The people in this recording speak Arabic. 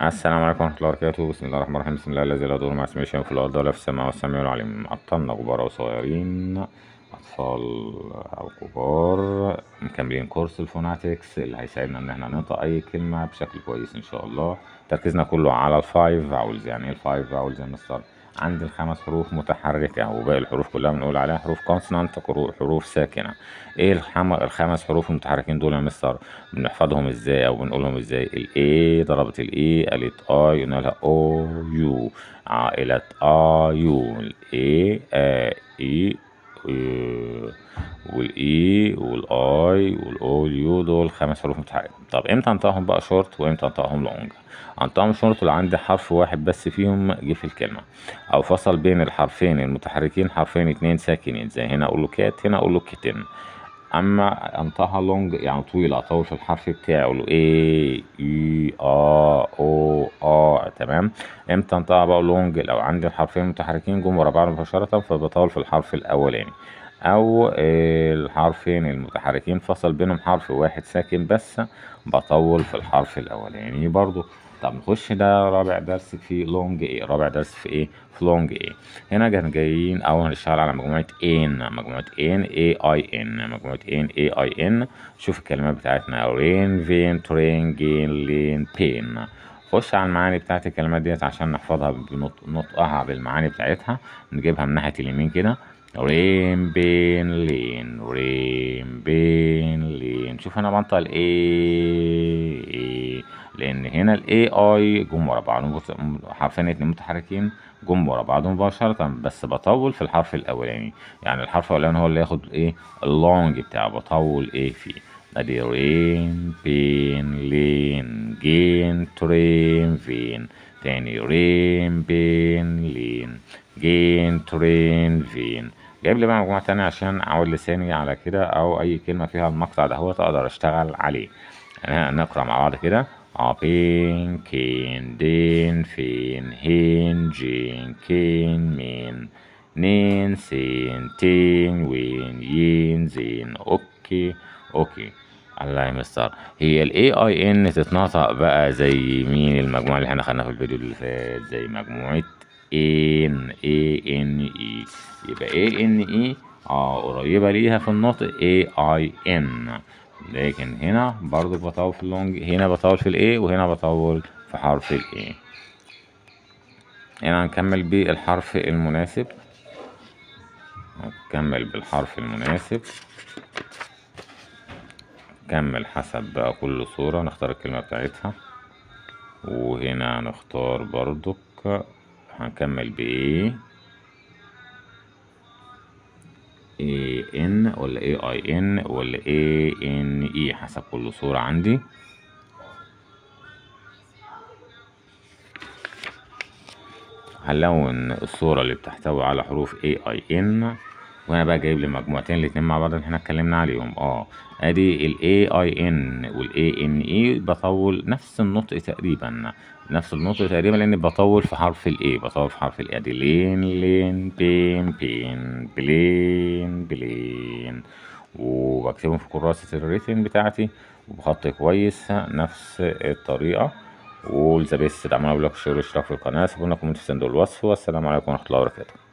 السلام عليكم ورحمة الله وبركاته. بسم الله الرحمن الرحيم. بسم الله الذي لا يضر مع اسمه شيء في الأرض ولا في السماء والسميع العليم. أبطالنا كبار وصغيرين، أطفال أو كبار، مكملين كورس الفوناتكس اللي هيساعدنا إن احنا ننطق أي كلمة بشكل كويس إن شاء الله. تركيزنا كله على الفايف فاولز. يعني إيه الفايف فاولز يا مستر؟ عندي الخمس حروف متحركة وباقي الحروف كلها بنقول عليها حروف كونسونانت، حروف ساكنة. ايه الخمس حروف المتحركين دول يا مستر؟ بنحفظهم ازاي او بنقولهم ازاي؟ الاي ضربت الاي قالت اي قلنا لها او يو، عائلة ايو. الاي اي والاي والاي والاو يو، دول خمس حروف متحركة. طب امتى انطقهم بقى شورت وامتى انطقهم لونج؟ انطقهم شورت لو عندي حرف واحد بس فيهم جه في الكلمة، او فصل بين الحرفين المتحركين حرفين اتنين ساكنين، زي هنا اقول له كات هنا اقول له كيتن. اما انطقها لونج يعني طويلة، اطول في الحرف بتاعي اقول له اي اي او تمام. امتى انطقها بقى لونج؟ لو عندي الحرفين متحركين جم ورا بعض مباشرة فبطول في الحرف الاولاني، او الحرفين المتحركين فصل بينهم حرف واحد ساكن بس بطول في الحرف الاولاني برضو. طب نخش ده رابع درس في لونج ايه. رابع درس في ايه؟ في لونج ايه. هنا جايين او هنشتغل على مجموعة مجموعة اي اي ان، مجموعة اي اي ان. شوف الكلمات بتاعتنا: رين، فين، ترين، جين، لين، بين. خش على المعاني بتاعت الكلمات ديت عشان نحفظها بنطقها بالمعاني بتاعتها. نجيبها من ناحية اليمين كده: رين، بين، لين، رين، بين، لين. شوف انا بنطق الاي، لان هنا الاي اي جم ورا بعض، حرفين اتنين متحركين جم ورا بعض مباشرة، بس بطول في الحرف الأولاني. يعني الحرف الأولاني هو اللي ياخد ايه اللونج بتاعه، بطول ايه فيه. ادي رين، بين، لين، جين، ترين، فين. تاني رين، بين، لين، جين، ترين، فين. جايب لي بقى مجموعة تانية عشان أعود لساني على كده، أو أي كلمة فيها المقطع ده هو أقدر أشتغل عليه. يعني نقرأ مع بعض كده: بين، كين، دين، فين، هين، جين، كين، مين، نين، سين، تين، وين، ين، زين. اوكي اوكي. الله يا مستر، هي الاي اي ان تتنطق بقى زي مين؟ المجموعة اللي احنا خدناها في الفيديو اللي فات، زي مجموعة اي ان اي. يبقى اي ان اي قريبة ليها في النطق اي اي ان، لكن هنا برضو بطول في اللونج، هنا بطول في الاي وهنا بطول في حرف الاي. هنا هنكمل بالحرف المناسب، نكمل بالحرف المناسب. كمل حسب بقى كل صورة نختار الكلمة بتاعتها، وهنا نختار برضك هنكمل بايه، اي ان ولا اي اي ان ولا اي ان اي، حسب كل صورة عندي. هنلون الصورة اللي بتحتوي على حروف اي اي ان، وانا بقى جايب لي مجموعتين الاتنين مع بعض اللي احنا اتكلمنا عليهم. ادي الاي اي ان والاي ان اي بطول نفس النطق تقريبا، نفس النطق تقريبا، لان بطول في حرف الاي، بطول في حرف الاي. ادي لين، لين، بين، بين، بلين، بلين. وبكتبهم في كراسة الريتن بتاعتي وبخط كويس نفس الطريقة. وإذا بس دعمونا بلايك وشير واشتراك في القناة، سيبونا كومنت في صندوق الوصف. والسلام عليكم ورحمة الله وبركاته.